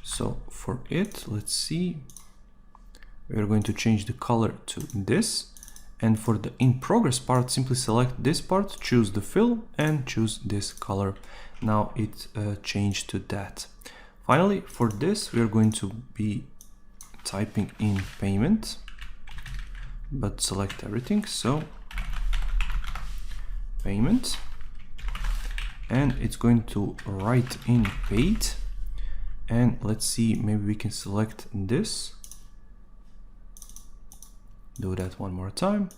So for it, let's see, we're going to change the color to this. And for the in progress part, simply select this part, choose the fill, and choose this color. Now it changed to that. Finally, for this, we are going to be typing in payment, but select everything. So payment, and it's going to write in paid. And let's see, maybe we can select this. Do that one more time,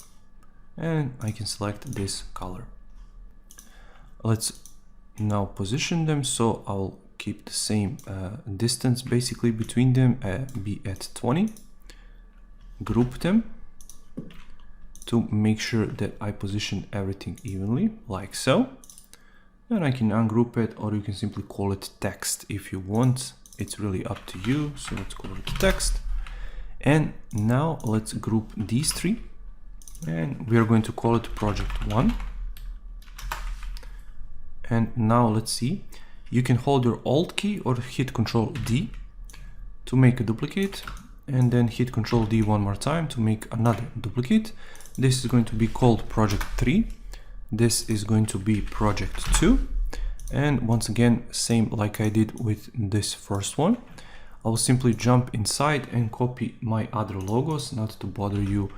and I can select this color. Let's now position them, so I'll keep the same distance basically between them, be at 20. Group them to make sure that I position everything evenly, like so. And I can ungroup it, or you can simply call it text if you want. It's really up to you. So let's call it text. And now let's group these three, and we are going to call it project 1. And now let's see, you can hold your Alt key or hit Ctrl D to make a duplicate, and then hit Ctrl D one more time to make another duplicate. This is going to be called project 3. This is going to be project 2. And once again, same like I did with this first one. I'll simply jump inside and copy my other logos, not to bother you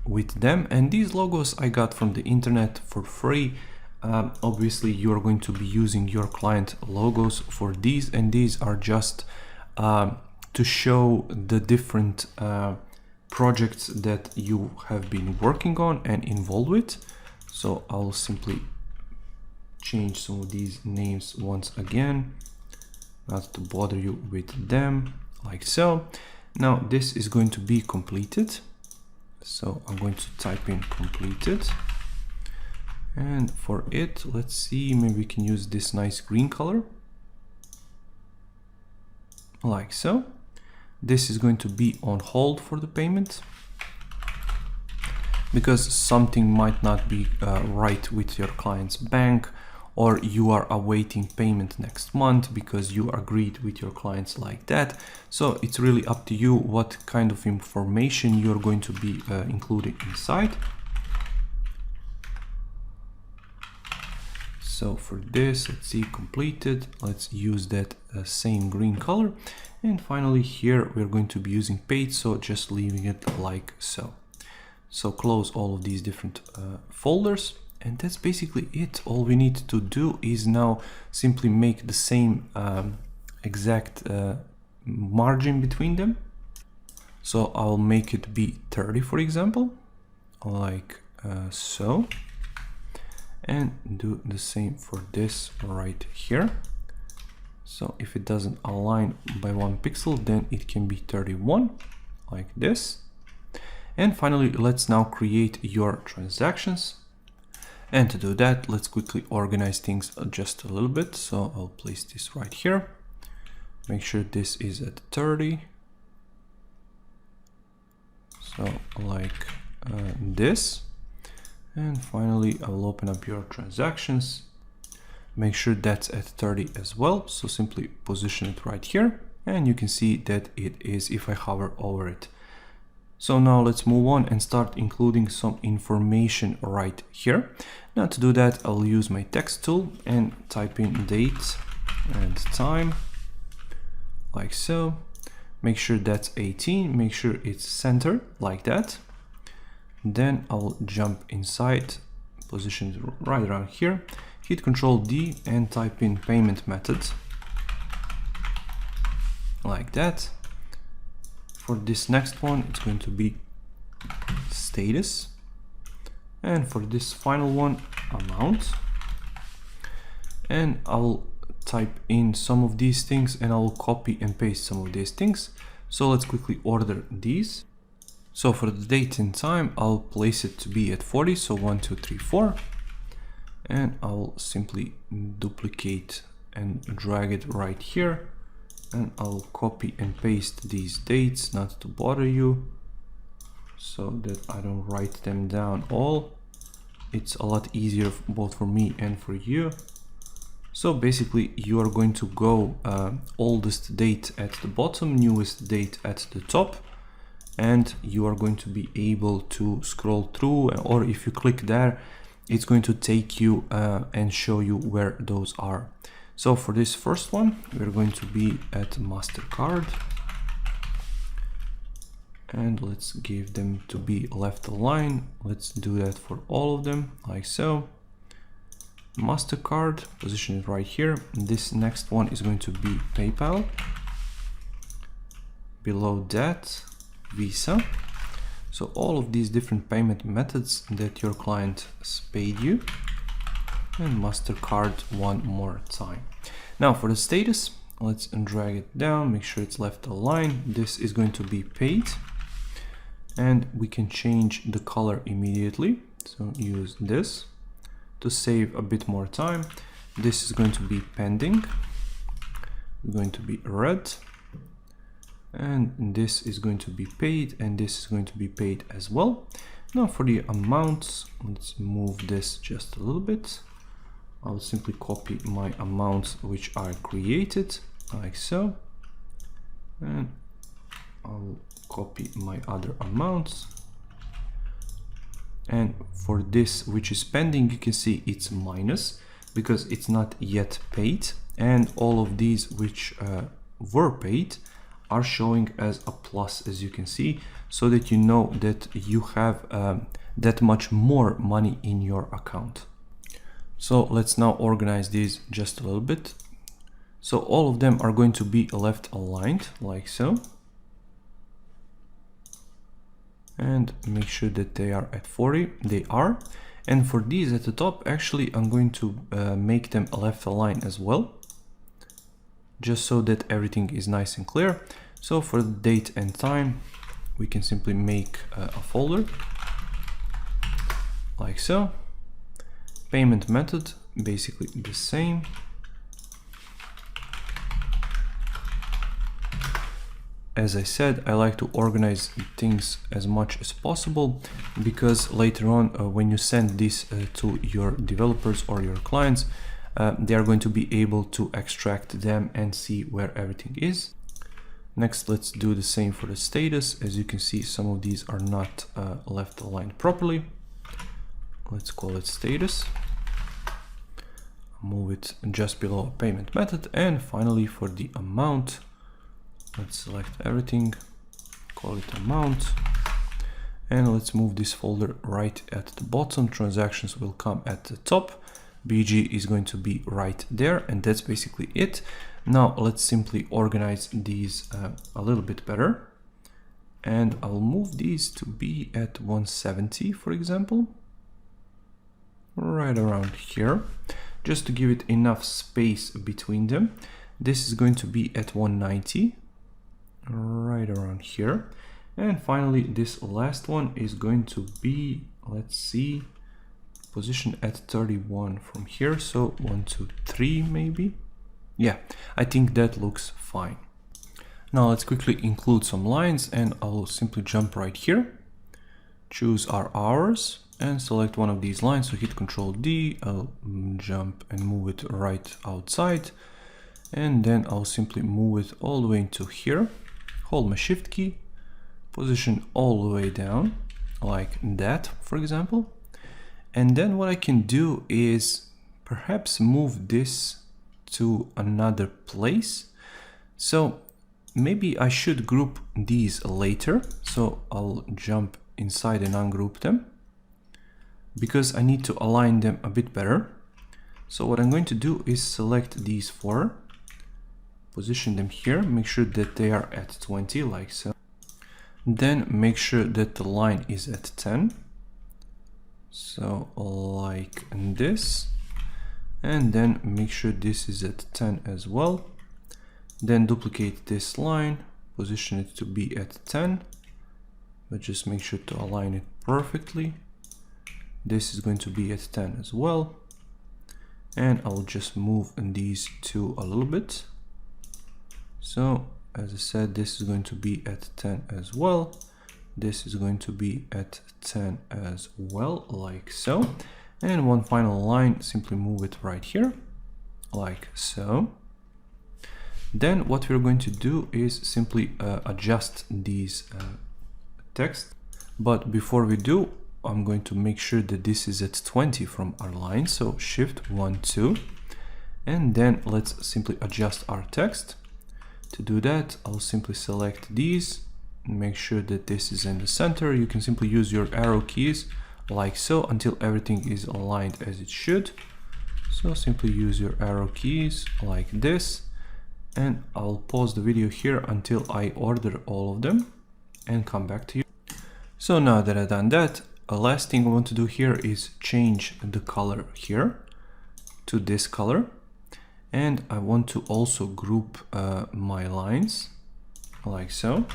with them. And these logos I got from the internet for free. Obviously, you're going to be using your client logos for these, and these are just to show the different projects that you have been working on and involved with. So I'll simply change some of these names once again, not to bother you with them, like so. Now this is going to be completed. So I'm going to type in completed. And for it, let's see, maybe we can use this nice green color, like so. This is going to be on hold for the payment because something might not be right with your client's bank, or you are awaiting payment next month because you agreed with your clients like that. So it's really up to you what kind of information you're going to be including inside. So for this, let's see, completed. Let's use that same green color. And finally here, we're going to be using paid, so just leaving it like so. So close all of these different folders. And that's basically it. All we need to do is now simply make the same exact margin between them. So I'll make it be 30, for example, like so. And do the same for this right here. So if it doesn't align by 1 pixel, then it can be 31, like this. And finally, let's now create your transactions. And to do that, let's quickly organize things just a little bit. So I'll place this right here. Make sure this is at 30. So like this. And finally, I'll open up your transactions. Make sure that's at 30 as well. So simply position it right here. And you can see that it is if I hover over it. So now let's move on and start including some information right here. Now to do that, I'll use my text tool and type in date and time, like so. Make sure that's 18, make sure it's centered like that. Then I'll jump inside, position it right around here, hit Ctrl D and type in payment method, like that. For this next one, it's going to be status. And for this final one, amount. And I'll type in some of these things and I'll copy and paste some of these things. So let's quickly order these. So for the date and time, I'll place it to be at 40. So 1, 2, 3, 4. And I'll simply duplicate and drag it right here. And I'll copy and paste these dates, not to bother you, so that I don't write them down all. It's a lot easier both for me and for you. So basically you are going to go oldest date at the bottom, newest date at the top, and you are going to be able to scroll through, or if you click there, it's going to take you and show you where those are. So for this first one, we're going to be at MasterCard. And let's give them to be left align. Let's do that for all of them, like so. MasterCard, position it right here. This next one is going to be PayPal. Below that, Visa. So all of these different payment methods that your client has paid you. And MasterCard one more time. Now for the status, let's drag it down, make sure it's left aligned. This is going to be paid, and we can change the color immediately. So use this to save a bit more time. This is going to be pending, it's going to be red, and this is going to be paid, and this is going to be paid as well. Now for the amounts, let's move this just a little bit. I'll simply copy my amounts which are created, like so. And I'll copy my other amounts. And for this which is pending, you can see it's minus because it's not yet paid. And all of these which were paid are showing as a plus, as you can see, so that you know that you have that much more money in your account. So let's now organize these just a little bit. So all of them are going to be left aligned, like so. And make sure that they are at 40, they are. And for these at the top, actually, I'm going to make them left align as well, just so that everything is nice and clear. So for the date and time, we can simply make a folder like so. Payment method, basically the same. As I said, I like to organize things as much as possible, because later on, when you send this to your developers or your clients, they are going to be able to extract them and see where everything is. Next, let's do the same for the status. As you can see, some of these are not left aligned properly. Let's call it status. Move it just below payment method. And finally, for the amount, let's select everything, call it amount, and let's move this folder right at the bottom. Transactions will come at the top. BG is going to be right there, and that's basically it. Now let's simply organize these a little bit better, and I'll move these to be at 170, for example, right around here, just to give it enough space between them. This is going to be at 190. Right around here. And finally, this last one is going to be, let's see, position at 31 from here. So 1, 2, 3 maybe. Yeah, I think that looks fine. Now let's quickly include some lines, and I'll simply jump right here, choose our hours and select one of these lines. So hit Ctrl D, I'll jump and move it right outside, and then I'll simply move it all the way into here. Hold my shift key, position all the way down like that, for example. And then what I can do is perhaps move this to another place. So maybe I should group these later. So I'll jump inside and ungroup them, because I need to align them a bit better. So what I'm going to do is select these four, position them here, make sure that they are at 20, like so. Then make sure that the line is at 10. So like this. And then make sure this is at 10 as well. Then duplicate this line, position it to be at 10, but just make sure to align it perfectly. This is going to be at 10 as well. And I'll just move these two a little bit. So as I said, this is going to be at 10 as well. This is going to be at 10 as well, like so. And one final line, simply move it right here, like so. Then what we're going to do is simply adjust these text. But before we do, I'm going to make sure that this is at 20 from our line. So Shift 1, 2, and then let's simply adjust our text. To do that, I'll simply select these, make sure that this is in the center. You can simply use your arrow keys like so until everything is aligned as it should. So simply use your arrow keys like this, and I'll pause the video here until I order all of them and come back to you. So now that I've done that, a last thing I want to do here is change the color here to this color. And I want to also group my lines like so.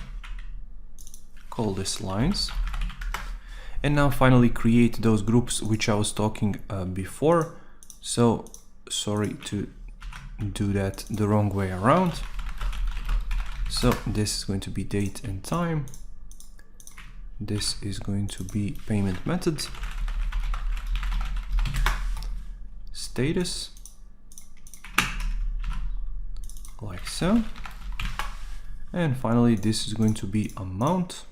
Call this lines. And now finally create those groups which I was talking before. So sorry to do that the wrong way around. So this is going to be date and time. This is going to be payment method. Status. Like so. And finally, this is going to be amount.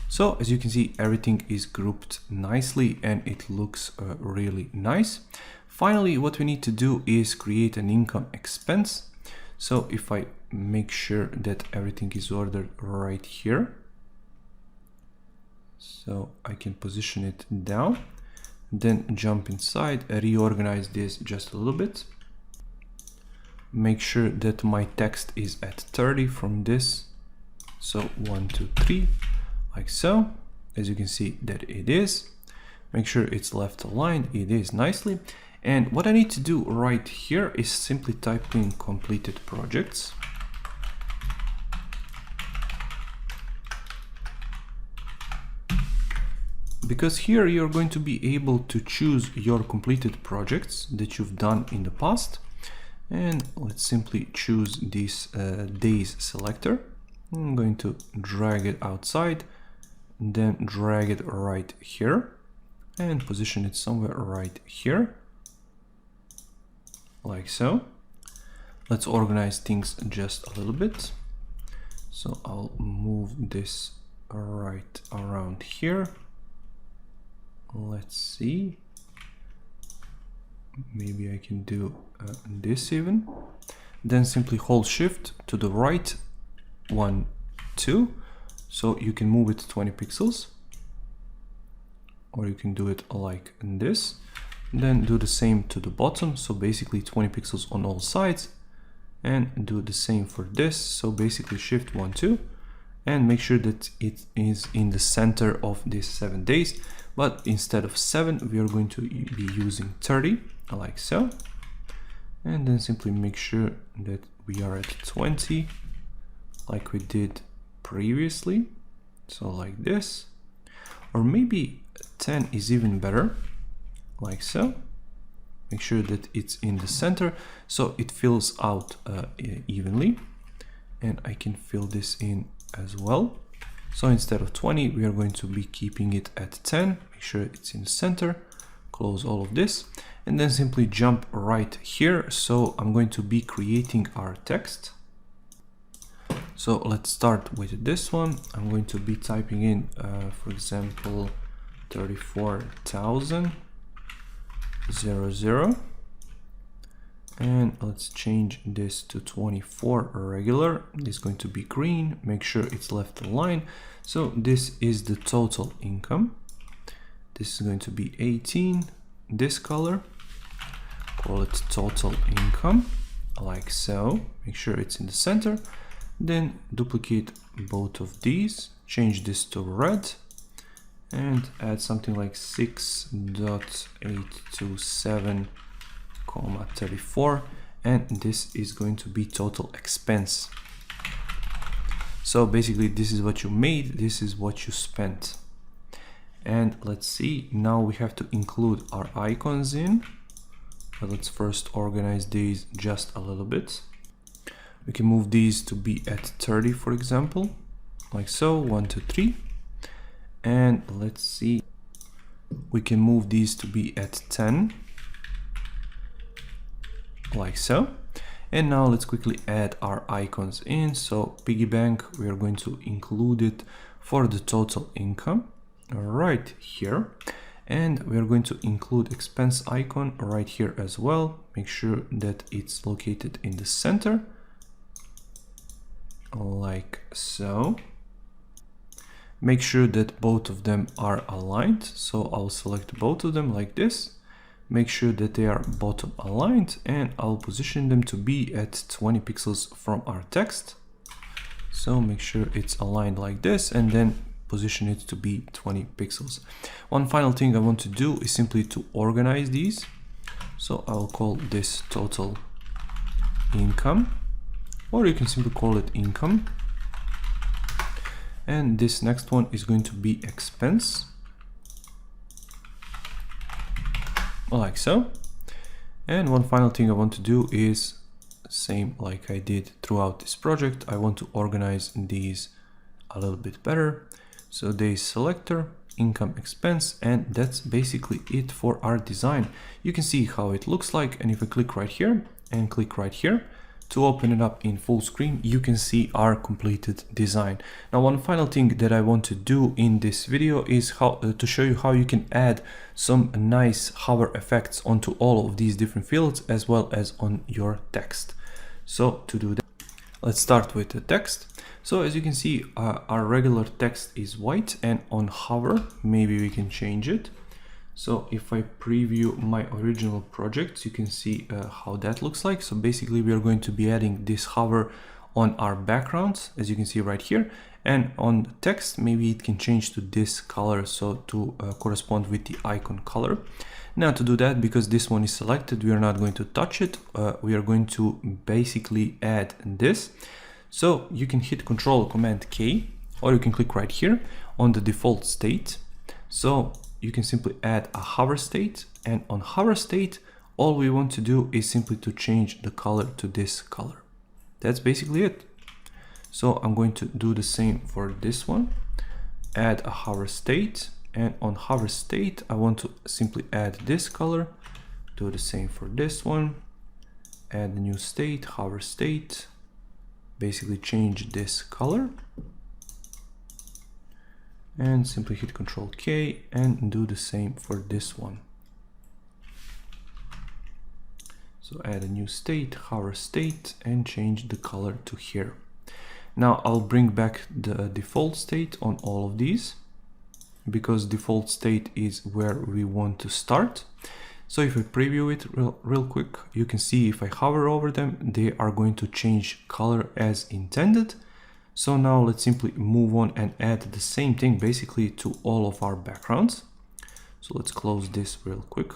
So as you can see, everything is grouped nicely and it looks really nice. Finally, what we need to do is create an income expense. So if I make sure that everything is ordered right here, so I can position it down, then jump inside, reorganize this just a little bit. Make sure that my text is at 30 from this. So 1, 2, 3, like so. as you can see that it is. Make sure it's left aligned, it is nicely. And what I need to do right here is simply type in completed projects. Because here you're going to be able to choose your completed projects that you've done in the past. And let's simply choose this days selector. I'm going to drag it outside, then drag it right here and position it somewhere right here, like so. Let's organize things just a little bit. So I'll move this right around here. Let's see, maybe I can do this even. Then simply hold shift to the right, 1, 2, so you can move it 20 pixels, or you can do it like this. Then do the same to the bottom, so basically 20 pixels on all sides, and do the same for this, so basically shift 1, 2, and make sure that it is in the center of these 7 days. But instead of 7, we are going to be using 30, like so. And then simply make sure that we are at 20, like we did previously. So like this, or maybe 10 is even better, like so. Make sure that it's in the center, so it fills out evenly. And I can fill this in as well. So instead of 20, we are going to be keeping it at 10. Make sure it's in the center. Close all of this and then simply jump right here. So I'm going to be creating our text. So let's start with this one. I'm going to be typing in, for example, 34,000. And let's change this to 24 regular. This is going to be green. Make sure it's left aligned. So this is the total income. This is going to be 18, this color. Call it total income, like so. Make sure it's in the center. Then duplicate both of these, change this to red, and add something like 6.827,34, and this is going to be total expense. So basically this is what you made, this is what you spent. And let's see, now we have to include our icons in, but let's first organize these just a little bit. We can move these to be at 30, for example, like so, 1, 2, 3. And let's see, we can move these to be at 10, like so. And now let's quickly add our icons in. So piggy bank, we are going to include it for the total income right here. And we are going to include expense icon right here as well. Make sure that it's located in the center, like so. Make sure that both of them are aligned. So I'll select both of them like this. Make sure that they are bottom aligned, and I'll position them to be at 20 pixels from our text. So make sure it's aligned like this, and then position it to be 20 pixels. One final thing I want to do is simply to organize these. So I'll call this total income, or you can simply call it income. And this next one is going to be expense, like so. And one final thing I want to do is same like I did throughout this project. I want to organize these a little bit better. So days selector, income, expense, and that's basically it for our design. You can see how it looks like, and if I click right here and click right here to open it up in full screen, you can see our completed design. Now, one final thing that I want to do in this video is how to show you how you can add some nice hover effects onto all of these different fields as well as on your text. So to do that, let's start with the text. So as you can see, our regular text is white, and on hover, maybe we can change it. So if I preview my original project, you can see how that looks like. So basically we are going to be adding this hover on our backgrounds, as you can see right here, and on the text, maybe it can change to this color, so to correspond with the icon color. Now to do that, because this one is selected, we are not going to touch it. We are going to basically add this. So you can hit Control Command K, or you can click right here on the default state. So you can simply add a hover state, and on hover state, all we want to do is simply to change the color to this color. That's basically it. So I'm going to do the same for this one, add a hover state, and on hover state, I want to simply add this color, do the same for this one, add a new state, hover state, basically change this color, and simply hit Control K and do the same for this one. So add a new state, hover state, and change the color to here. Now I'll bring back the default state on all of these, because default state is where we want to start. So if I preview it real quick, you can see if I hover over them, they are going to change color as intended. So now let's simply move on and add the same thing basically to all of our backgrounds. So let's close this real quick.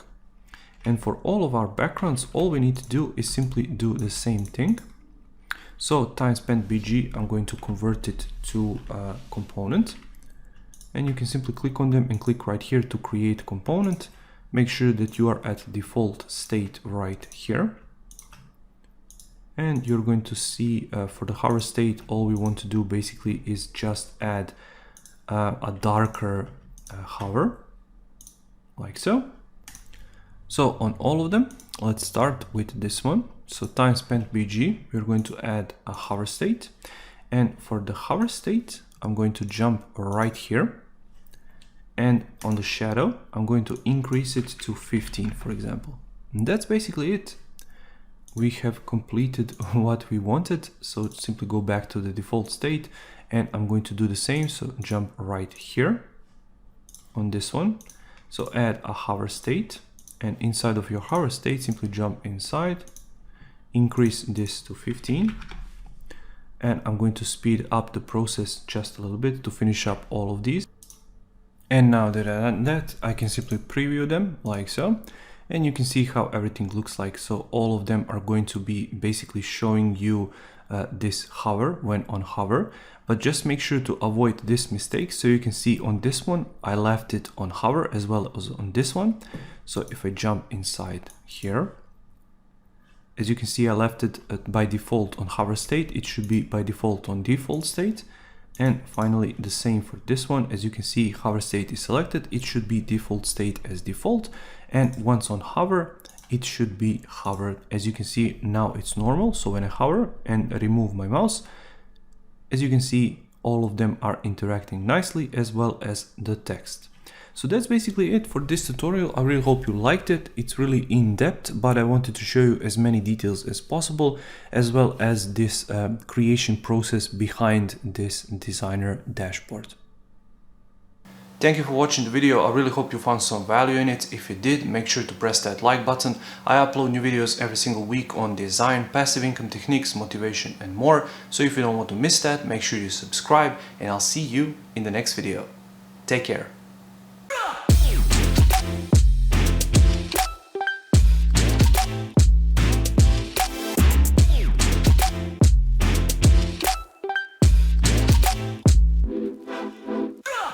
And for all of our backgrounds, all we need to do is simply do the same thing. So time spent BG, I'm going to convert it to a component, and you can simply click on them and click right here to create component. Make sure that you are at default state right here. And you're going to see for the hover state, all we want to do basically is just add a darker hover, like so. So on all of them, let's start with this one. So time spent BG, we're going to add a hover state. And for the hover state, I'm going to jump right here. And on the shadow, I'm going to increase it to 15, for example. And that's basically it. We have completed what we wanted. So simply go back to the default state, and I'm going to do the same. So jump right here on this one. So add a hover state, and inside of your hover state, simply jump inside, increase this to 15. And I'm going to speed up the process just a little bit to finish up all of these. And now that I've done that, I can simply preview them like so. And you can see how everything looks like. So all of them are going to be basically showing you this hover when on hover. But just make sure to avoid this mistake. So you can see on this one, I left it on hover as well as on this one. So if I jump inside here, as you can see, I left it by default on hover state. It should be by default on default state. And finally, the same for this one. As you can see, hover state is selected. It should be default state as default. And once on hover, it should be hovered. As you can see, now it's normal. So when I hover and remove my mouse, as you can see, all of them are interacting nicely, as well as the text. So that's basically it for this tutorial. I really hope you liked it. It's really in-depth, but I wanted to show you as many details as possible, as well as this creation process behind this designer dashboard. Thank you for watching the video. I really hope you found some value in it. If you did, make sure to press that like button. I upload new videos every single week on design, passive income techniques, motivation, and more. So if you don't want to miss that, make sure you subscribe, and I'll see you in the next video. Take care.